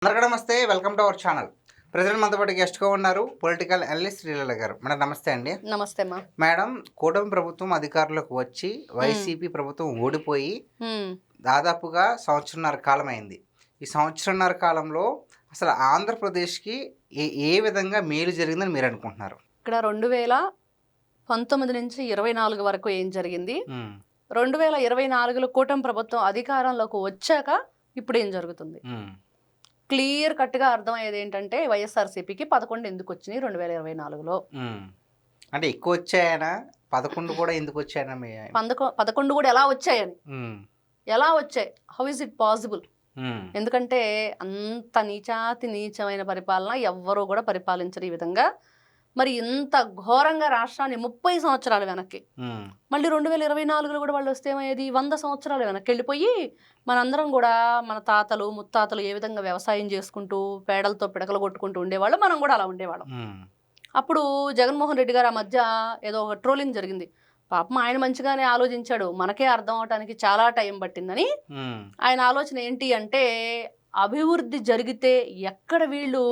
అందరికీ నమస్తే. Welcome to our channel. President మనతో పాటు గెస్ట్గా ఉన్నారు పొలిటికల్ అనలిస్ట్ శ్రీలీల గారు. మేడం నమస్తే అండి. నమస్తే అమ్మా. మేడం, కూటమి ప్రభుత్వం అధికారంలోకి వచ్చి వైసీపీ ప్రభుత్వం ఓడిపోయి దాదాపుగా సంవత్సరన్నర కాలం అయింది. ఈ సంవత్సరన్నర కాలంలో అసలు ఆంధ్రప్రదేశ్కి ఏ విధంగా మేలు జరిగిందని మీరు అనుకుంటున్నారు? ఇక్కడ 2019 నుంచి 24 వరకు ఏం జరిగింది, 2024లో కూటమి ప్రభుత్వం అధికారంలోకి వచ్చాక ఇప్పుడు ఏం జరుగుతుంది, క్లియర్ కట్గా అర్థమయ్యేది ఏంటంటే వైఎస్ఆర్సీపీకి 11 ఎందుకు వచ్చినాయి 2024లో. అంటే ఎక్కువ వచ్చాయనా? 11 కూడా ఎందుకు వచ్చాయనా? 11 కూడా ఎలా వచ్చాయని, ఎలా వచ్చాయి, హౌ ఇస్ ఇట్ పాసిబుల్? ఎందుకంటే అంత నీచమైన పరిపాలన ఎవ్వరూ కూడా పరిపాలించరు ఈ విధంగా. మరి ఇంత ఘోరంగా రాష్ట్రాన్ని 30 సంవత్సరాలు వెనక్కి, మళ్ళీ 2024లో కూడా వాళ్ళు వస్తే ఏమయ్యేది, 100 సంవత్సరాలు వెనక్కి వెళ్ళిపోయి మనందరం కూడా మన తాతలు ముత్తాతలు ఏ విధంగా వ్యవసాయం చేసుకుంటూ పేడలతో పిడకలు కొట్టుకుంటూ ఉండేవాళ్ళు, మనం కూడా అలా ఉండేవాళ్ళం. అప్పుడు జగన్మోహన్ రెడ్డి గారు ఆ మధ్య ఏదో ఒక ట్రోలింగ్ జరిగింది. పాపం ఆయన మంచిగానే ఆలోచించాడు, మనకే అర్థం అవటానికి చాలా టైం పట్టిందని. ఆయన ఆలోచన ఏంటి అంటే, అభివృద్ధి జరిగితే ఎక్కడ వీళ్ళు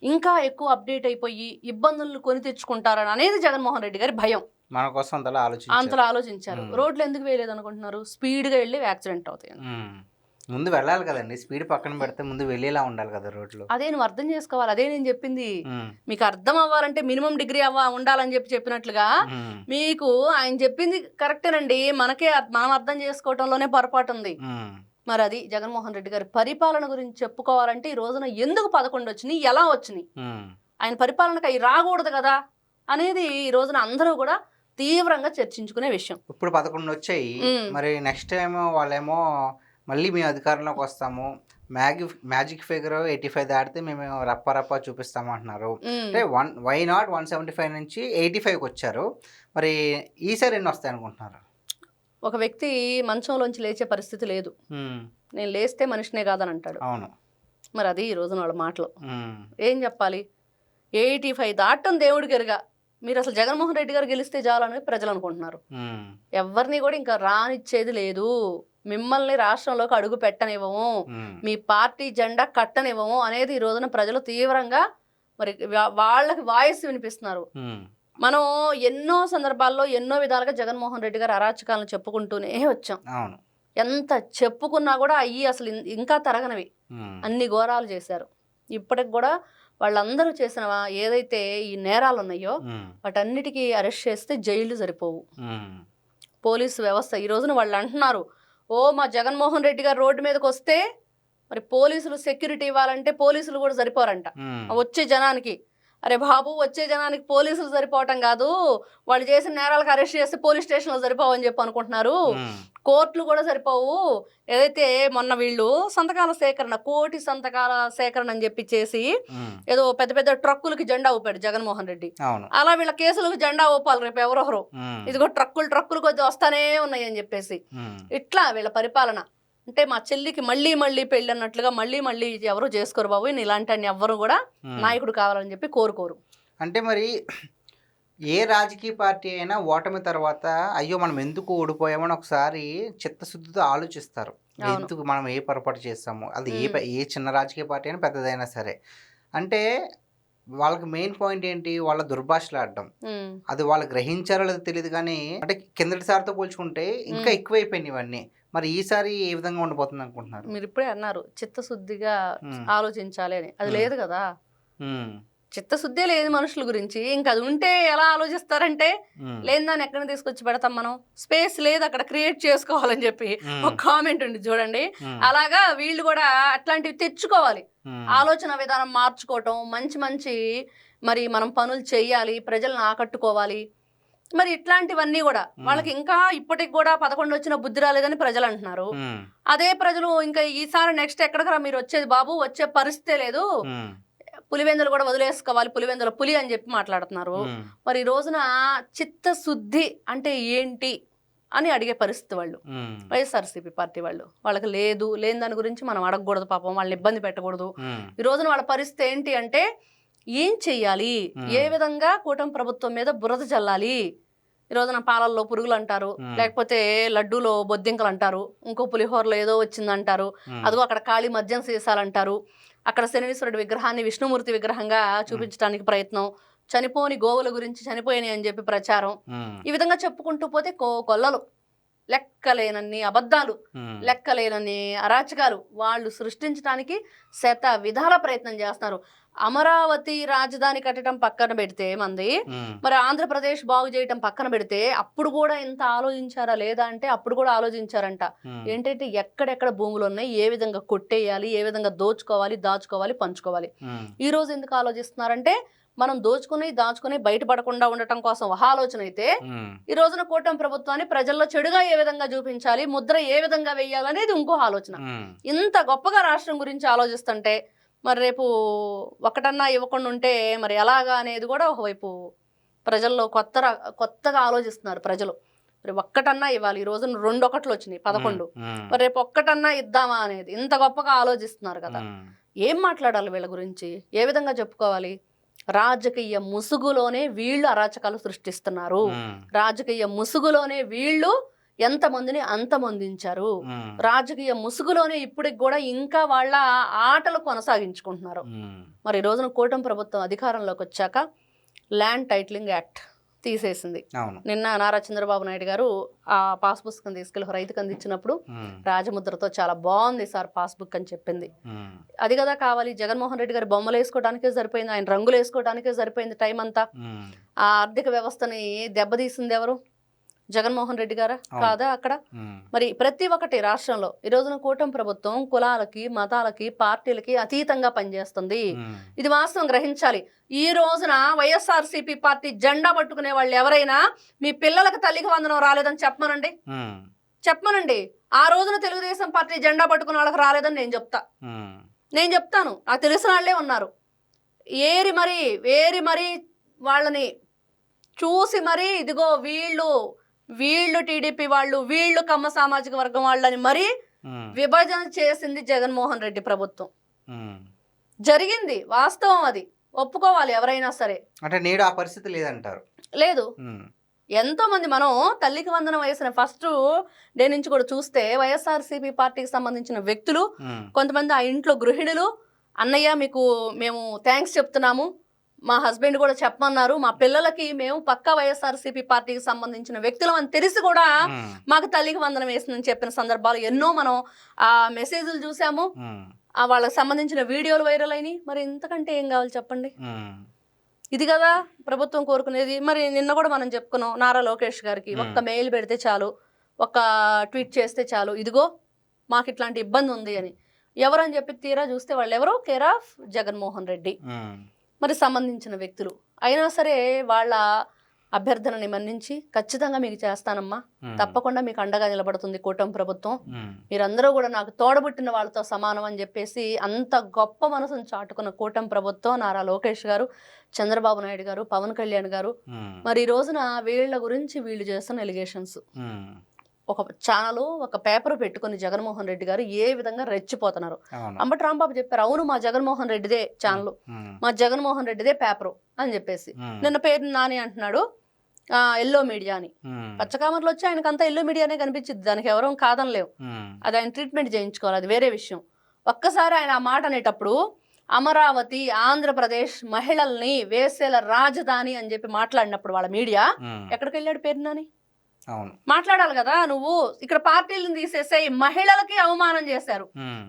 ఇంకా ఎక్కువ అప్డేట్ అయిపోయి ఇబ్బందులను కొని తెచ్చుకుంటారని అనేది జగన్మోహన్ రెడ్డి గారి భయం. మన కోసం అంతలా ఆలోచించారు. రోడ్లు ఎందుకు వేయలేదు అనుకుంటున్నారు? స్పీడ్గా వెళ్ళి యాక్సిడెంట్ అవుతాయి. ముందు వెళ్ళాలి కదండి, స్పీడ్ పక్కన పెడితే ముందు వెళ్ళేలా ఉండాలి కదా రోడ్లు. అదే నువ్వు అర్థం చేసుకోవాలి. అదే నేను చెప్పింది. మీకు అర్థం అవ్వాలంటే మినిమం డిగ్రీ ఉండాలని చెప్పినట్లుగా మీకు ఆయన చెప్పింది కరెక్టేనండి. మనం అర్థం చేసుకోవటంలోనే పొరపాటు ఉంది. మరి అది జగన్మోహన్ రెడ్డి గారి పరిపాలన గురించి చెప్పుకోవాలంటే ఈ రోజున ఎందుకు 11 వచ్చినాయి, ఎలా వచ్చినాయి, ఆయన పరిపాలనకు అవి రాకూడదు కదా అనేది ఈ రోజున అందరూ కూడా తీవ్రంగా చర్చించుకునే విషయం. ఇప్పుడు 11 వచ్చాయి, మరి నెక్స్ట్ టైం వాళ్ళేమో మళ్ళీ మేము అధికారంలోకి వస్తాము, మ్యాజిక్ ఫిగర్ 85 దాటితే మేము రప్ప చూపిస్తాము అంటున్నారు. అంటే వై నాట్ 175 నుంచి 85కి వచ్చారు. మరి ఈసారి ఎన్ని వస్తాయి అనుకుంటున్నారు? ఒక వ్యక్తి మంచంలోంచి లేచే పరిస్థితి లేదు, నేను లేస్తే మనిషినే కాదని అంటాడు. అవును, మరి అది ఈ రోజున వాళ్ళ మాటలు. ఏం చెప్పాలి, 85 దాటం దేవుడికి ఎరుగా. మీరు అసలు జగన్మోహన్ రెడ్డి గారు గెలిస్తే చాలని ప్రజలు అనుకుంటున్నారు. ఎవరిని కూడా ఇంకా రానిచ్చేది లేదు, మిమ్మల్ని రాష్ట్రంలోకి అడుగు పెట్టనివ్వము, మీ పార్టీ జెండా కట్టనివ్వము అనేది ఈ రోజున ప్రజలు తీవ్రంగా మరి వాళ్ళకి వాయిస్ వినిపిస్తున్నారు. మనం ఎన్నో సందర్భాల్లో ఎన్నో విధాలుగా జగన్మోహన్ రెడ్డి గారు అరాచకాలను చెప్పుకుంటూనే వచ్చాం. ఎంత చెప్పుకున్నా కూడా అయ్యి అసలు ఇంకా తరగనవి అన్ని ఘోరాలు చేశారు. ఇప్పటికి కూడా వాళ్ళందరూ చేసిన ఏదైతే ఈ నేరాలు ఉన్నాయో వాటన్నిటికీ అరెస్ట్ చేస్తే జైలు సరిపోవు. పోలీసు వ్యవస్థ ఈ రోజున వాళ్ళు అంటున్నారు, మా జగన్మోహన్ రెడ్డి గారు రోడ్డు మీదకి వస్తే మరి పోలీసులు సెక్యూరిటీ ఇవ్వాలంటే పోలీసులు కూడా సరిపోరంట వచ్చే జనానికి. అరే బాబు, వచ్చే జనానికి పోలీసులు సరిపోవటం కాదు, వాళ్ళు చేసిన నేరాలకు అరెస్ట్ చేస్తే పోలీస్ స్టేషన్లో సరిపోవని చెప్పి అనుకుంటున్నారు, కోర్టులు కూడా సరిపోవు. ఏదైతే మొన్న వీళ్ళు సంతకాల సేకరణ, 1 కోటి సంతకాల సేకరణ అని చెప్పి చేసి ఏదో పెద్ద పెద్ద ట్రక్కులకి జెండా ఊపాడు జగన్మోహన్ రెడ్డి. అలా వీళ్ళ కేసులకు జెండా ఊపాలి రేపు ఎవరెవరు. ఇదిగో ట్రక్కులు కొద్ది వస్తానే ఉన్నాయి అని చెప్పేసి. ఇట్లా వీళ్ళ పరిపాలన. అంటే మా చెల్లికి మళ్ళీ పెళ్ళి అన్నట్లుగా మళ్ళీ ఎవరు చేసుకోరు బాబు, ఇలాంటి అని ఎవరు కూడా నాయకుడు కావాలని చెప్పి కోరుకోరు. అంటే మరి ఏ రాజకీయ పార్టీ అయినా ఓటమి తర్వాత అయ్యో మనం ఎందుకు ఓడిపోయామని ఒకసారి చిత్తశుద్ధితో ఆలోచిస్తారు. ఎందుకు మనం ఏ పొరపాటు చేస్తాము, అది ఏ చిన్న రాజకీయ పార్టీ అయినా పెద్దదైనా సరే. అంటే వాళ్ళకి మెయిన్ పాయింట్ ఏంటి, వాళ్ళ దుర్భాషలాడడం. అది వాళ్ళు గ్రహించారో లేదో తెలియదు కానీ, అంటే కిందటిసారితో పోల్చుకుంటే ఇంకా ఎక్కువైపోయినాయి ఇవన్నీ. మరి ఈసారి ఏ విధంగా ఉండిపోతుంది అనుకుంటున్నారు? మీరు ఇప్పుడే అన్నారు చిత్తశుద్ధిగా ఆలోచించాలి అని, అది లేదు కదా. చిత్తశుద్ధే లేదు మనుషుల గురించి. ఇంకా అది ఉంటే ఎలా ఆలోచిస్తారంటే, లేని దాన్ని ఎక్కడ తీసుకొచ్చి పెడతాం మనం, స్పేస్ లేదు అక్కడ క్రియేట్ చేసుకోవాలని చెప్పి ఒక కామెంట్ ఉంది చూడండి. అలాగా వీళ్ళు కూడా అట్లాంటివి తెచ్చుకోవాలి, ఆలోచన విధానం మార్చుకోవటం, మంచి మరి మనం పనులు చెయ్యాలి, ప్రజలను ఆకట్టుకోవాలి. మరి ఇట్లాంటివన్నీ కూడా వాళ్ళకి ఇంకా ఇప్పటికి కూడా 11 వచ్చిన బుద్ధి రాలేదని ప్రజలు అంటున్నారు. అదే ప్రజలు ఇంకా ఈసారి నెక్స్ట్ ఎక్కడికరా మీరు వచ్చేది బాబు, వచ్చే పరిస్థితే లేదు, పులివెందులు కూడా వదిలేసుకోవాలి, పులివెందుల పులి అని చెప్పి మాట్లాడుతున్నారు. మరి ఈ రోజున చిత్తశుద్ధి అంటే ఏంటి అని అడిగే పరిస్థితి వాళ్ళు వైఎస్ఆర్సీపీ పార్టీ వాళ్ళకి లేదు. లేని దాని గురించి మనం అడగకూడదు, పాపం వాళ్ళని ఇబ్బంది పెట్టకూడదు. ఈ రోజున వాళ్ళ పరిస్థితి ఏంటి అంటే, ఏం చెయ్యాలి, ఏ విధంగా కూటమి ప్రభుత్వం మీద బురద చల్లాలి, ఈ రోజున పాలల్లో పురుగులు అంటారు, లేకపోతే లడ్డూలో బొద్దింకలు అంటారు, ఇంకో పులిహోరలో ఏదో వచ్చిందంటారు, అదిగో అక్కడ ఖాళీ మద్యం సీసాలంటారు. అక్కడ శనీశ్వరుడి విగ్రహాన్ని విష్ణుమూర్తి విగ్రహంగా చూపించడానికి ప్రయత్నం, చనిపోని గోవుల గురించి చనిపోయినాయి అని చెప్పి ప్రచారం, ఈ విధంగా చెప్పుకుంటూ పోతే కొల్లలు, లెక్కలేనన్ని అబద్ధాలు, లెక్కలేనన్ని అరాచకాలు వాళ్ళు సృష్టించడానికి శత విధాల ప్రయత్నం చేస్తున్నారు. అమరావతి రాజధాని కట్టడం పక్కన పెడితే మంది, మరి ఆంధ్రప్రదేశ్ బాగు చేయటం పక్కన పెడితే అప్పుడు కూడా ఇంత ఆలోచించారా లేదా అంటే అప్పుడు కూడా ఆలోచించారంట. ఏంటంటే ఎక్కడెక్కడ భూములు ఉన్నాయి, ఏ విధంగా కొట్టేయాలి, ఏ విధంగా దోచుకోవాలి, దాచుకోవాలి, పంచుకోవాలి. ఈ రోజు ఎందుకు ఆలోచిస్తున్నారంటే మనం దాచుకుని బయటపడకుండా ఉండటం కోసం ఒక ఆలోచన అయితే, ఈ రోజున కూటమి ప్రభుత్వాన్ని ప్రజల్లో చెడుగా ఏ విధంగా చూపించాలి, ముద్ర ఏ విధంగా వేయాలనేది ఇంకో ఆలోచన. ఇంత గొప్పగా రాష్ట్రం గురించి ఆలోచిస్తుంటే మరి రేపు ఒకటన్నా ఇవ్వకుండా ఉంటే మరి ఎలాగా అనేది కూడా ఒకవైపు ప్రజల్లో కొత్తగా ఆలోచిస్తున్నారు ప్రజలు. మరి ఒక్కటన్నా ఇవ్వాలి, ఈ రోజున 2 ఒకట్లు వచ్చినాయి 11, మరి రేపు ఒక్కటన్నా ఇద్దామా అనేది ఇంత గొప్పగా ఆలోచిస్తున్నారు కదా. ఏం మాట్లాడాలి వీళ్ళ గురించి, ఏ విధంగా చెప్పుకోవాలి? రాజకీయ ముసుగులోనే వీళ్ళు అరాచకాలు సృష్టిస్తున్నారు, రాజకీయ ముసుగులోనే వీళ్ళు ఎంతమందిని అంతమొందించారు, రాజకీయ ముసుగులోనే ఇప్పటికి కూడా ఇంకా వాళ్ళ ఆటలు కొనసాగించుకుంటున్నారు. మరి ఈ రోజున కూటమి ప్రభుత్వం అధికారంలోకి వచ్చాక ల్యాండ్ టైటిలింగ్ యాక్ట్ తీసేసింది. నిన్న నారా చంద్రబాబు నాయుడు గారు ఆ పాస్ పుస్తకం తీసుకెళ్ళి రైతుకు అందించినప్పుడు రాజముద్రతో చాలా బాగుంది సార్ పాస్బుక్ అని చెప్పింది. అది కదా కావాలి. జగన్మోహన్ రెడ్డి గారు బొమ్మలు వేసుకోవడానికే సరిపోయింది, ఆయన రంగులు వేసుకోవడానికే సరిపోయింది టైం అంతా. ఆ ఆర్థిక వ్యవస్థని దెబ్బతీసింది ఎవరు? జగన్మోహన్ రెడ్డి గారా కాదా? అక్కడ మరి ప్రతి ఒక్కటి రాష్ట్రంలో ఈ రోజున కూటమి ప్రభుత్వం కులాలకి, మతాలకి, పార్టీలకి అతీతంగా పనిచేస్తుంది. ఇది వాస్తవం గ్రహించాలి. ఈ రోజున వైఎస్ఆర్సీపీ పార్టీ జెండా పట్టుకునే వాళ్ళు ఎవరైనా మీ పిల్లలకు తల్లికి వందనం రాలేదని చెప్పమనండి. ఆ రోజున తెలుగుదేశం పార్టీ జెండా పట్టుకునే వాళ్ళకి రాలేదని నేను చెప్తాను. నాకు తెలిసిన వాళ్ళే ఉన్నారు. వేరి మరి వాళ్ళని చూసి మరి ఇదిగో వీళ్ళు టీడీపీ వాళ్ళు, వీళ్ళు కమ్మ సామాజిక వర్గం వాళ్ళని మరీ విభజన చేసింది జగన్మోహన్ రెడ్డి ప్రభుత్వం. జరిగింది, వాస్తవం, అది ఒప్పుకోవాలి ఎవరైనా సరే. అంటే నేడు ఆ పరిస్థితి లేదంటారు? లేదు. ఎంతో మంది మనం తల్లికి వందనం వేసిన ఫస్ట్ డే నుంచి కూడా చూస్తే వైఎస్ఆర్సీపీ పార్టీకి సంబంధించిన వ్యక్తులు, కొంతమంది ఆ ఇంట్లో గృహిణులు, అన్నయ్య మీకు మేము థ్యాంక్స్ చెప్తున్నాము, మా హస్బెండ్ కూడా చెప్పమన్నారు, మా పిల్లలకి మేము పక్కా వైఎస్ఆర్సీపీ పార్టీకి సంబంధించిన వ్యక్తులం అని తెలిసి కూడా మాకు తల్లికి వందనం వేసిందని చెప్పిన సందర్భాలు ఎన్నో మనం ఆ మెసేజ్లు చూసాము. వాళ్ళకి సంబంధించిన వీడియోలు వైరల్ అయినాయి. మరి ఇంతకంటే ఏం కావాలి చెప్పండి? ఇది కదా ప్రభుత్వం కోరుకునేది. మరి నిన్న కూడా మనం చెప్పుకున్నాం, నారా లోకేష్ గారికి ఒక్క మెయిల్ పెడితే చాలు, ఒక్క ట్వీట్ చేస్తే చాలు, ఇదిగో మాకు ఇట్లాంటి ఇబ్బంది ఉంది అని. ఎవరని చెప్పి తీరా చూస్తే వాళ్ళు ఎవరో కేర్ ఆఫ్ జగన్మోహన్ రెడ్డి మరి సంబంధించిన వ్యక్తులు. అయినా సరే వాళ్ళ అభ్యర్థనని మన్నించి ఖచ్చితంగా మీకు చేస్తానమ్మా, తప్పకుండా మీకు అండగా నిలబడుతుంది కూటమి ప్రభుత్వం, మీరందరూ కూడా నాకు తోడబుట్టిన వాళ్ళతో సమానం అని చెప్పేసి అంత గొప్ప మనసును చాటుకున్న కూటమి ప్రభుత్వం, నారా లోకేష్ గారు, చంద్రబాబు నాయుడు గారు, పవన్ కళ్యాణ్ గారు. మరి ఈ రోజున వీళ్ళ గురించి వీళ్ళు చేస్తున్న ఎలిగేషన్స్, ఒక ఛానల్ ఒక పేపర్ పెట్టుకుని జగన్మోహన్ రెడ్డి గారు ఏ విధంగా రెచ్చిపోతున్నారు. అంబటి రాంబాబు చెప్పారు, అవును మా జగన్మోహన్ రెడ్డిదే ఛానల్, మా జగన్మోహన్ రెడ్డిదే పేపరు అని చెప్పేసి. నిన్న పేరు నాని అంటున్నాడు ఎల్లో మీడియా అని. పచ్చకామర్లు వచ్చి ఆయనకు అంతా ఎల్లో మీడియానే కనిపించింది, దానికి ఎవరూ కాదనలేవు. అది ఆయన ట్రీట్మెంట్ చేయించుకోవాలి, అది వేరే విషయం. ఒక్కసారి ఆయన ఆ మాట అనేటప్పుడు అమరావతి ఆంధ్రప్రదేశ్ మహిళల్ని వేసేల రాజధాని అని చెప్పి మాట్లాడినప్పుడు వాళ్ళ మీడియా ఎక్కడికి వెళ్ళాడు పేరు నాని? మాట్లాడాలి కదా. నువ్వు ఇక్కడ పార్టీలను తీసేసాయి, మహిళలకి అవమానం చేశారు,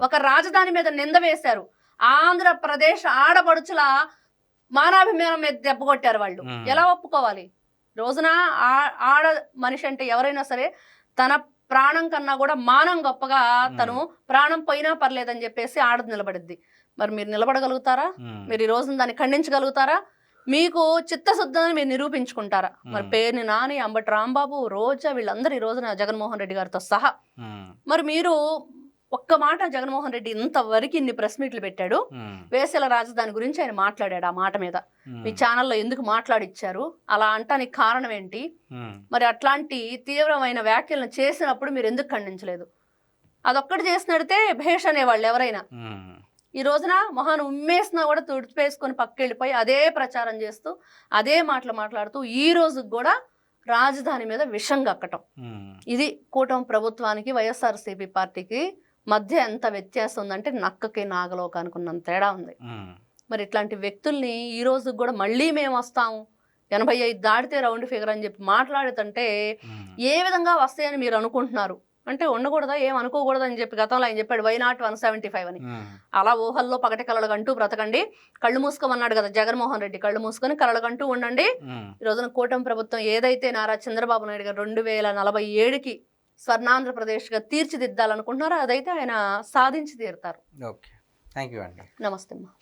ఒక రాజధాని మీద నింద వేశారు, ఆంధ్రప్రదేశ్ ఆడపడుచుల మానాభిమానం మీద దెబ్బ కొట్టారు వాళ్ళు. ఎలా ఒప్పుకోవాలి? రోజున ఆడ మనిషి అంటే ఎవరైనా సరే తన ప్రాణం కన్నా కూడా మానం గొప్పగా, తను ప్రాణం పోయినా పర్లేదని చెప్పేసి ఆడది నిలబడిద్ది. మరి మీరు నిలబడగలుగుతారా? మీరు ఈ రోజున దాన్ని ఖండించగలుగుతారా? మీకు చిత్తశుద్ధిని మీరు నిరూపించుకుంటారా? మరి పేరుని నాని, అంబటి రాంబాబు, రోజా వీళ్ళందరూ ఈ రోజున జగన్మోహన్ రెడ్డి గారితో సహా. మరి మీరు ఒక్క మాట, జగన్మోహన్ రెడ్డి ఇంతవరకు ఇన్ని ప్రెస్ మీట్లు పెట్టాడు, వేసేల రాజధాని గురించి ఆయన మాట్లాడాడు. ఆ మాట మీద మీ ఛానల్లో ఎందుకు మాట్లాడిచ్చారు? అలా అంటానికి కారణం ఏంటి? మరి అట్లాంటి తీవ్రమైన వ్యాఖ్యలను చేసినప్పుడు మీరు ఎందుకు ఖండించలేదు? అదొక్కటి చేసినడితే భేష్ అనేవాళ్ళు ఎవరైనా. ఈ రోజున మొహాన్ని ఉమ్మేసినా కూడా తుడిచిపేసుకొని పక్కెళ్ళిపోయి అదే ప్రచారం చేస్తూ అదే మాటలు మాట్లాడుతూ ఈ రోజు కూడా రాజధాని మీద విషం కక్కటం. ఇది కూటమి ప్రభుత్వానికి, వైఎస్ఆర్సీపీ పార్టీకి మధ్య ఎంత వ్యత్యాసం ఉందంటే నక్కకి నాగలోకానికి ఉన్నంత తేడా ఉంది. మరి ఇట్లాంటి వ్యక్తుల్ని ఈ రోజు కూడా మళ్ళీ మేము వస్తాము 85 దాటితే రౌండ్ ఫిగర్ అని చెప్పి మాట్లాడుతుంటే ఏ విధంగా వస్తాయని మీరు అనుకుంటున్నారు? అంటే ఉండకూడదా, ఏం అనుకోకూడదు అని చెప్పి గతంలో ఆయన చెప్పాడు వై నాట్ 175 అని. అలా ఊహల్లో పగటి కలలుగంటూ బ్రతకండి, కళ్ళు మూసుకోమన్నాడు కదా జగన్మోహన్ రెడ్డి, కళ్ళు మూసుకొని కలలుగంటూ ఉండండి. ఈ రోజున కూటమి ప్రభుత్వం ఏదైతే నారా చంద్రబాబు నాయుడు గారు 2047కి స్వర్ణాంధ్రప్రదేశ్గా తీర్చిదిద్దాలనుకుంటున్నారో అదైతే ఆయన సాధించి తీరుతారు. ఓకే, థ్యాంక్ యూ అండి. నమస్తే అమ్మా.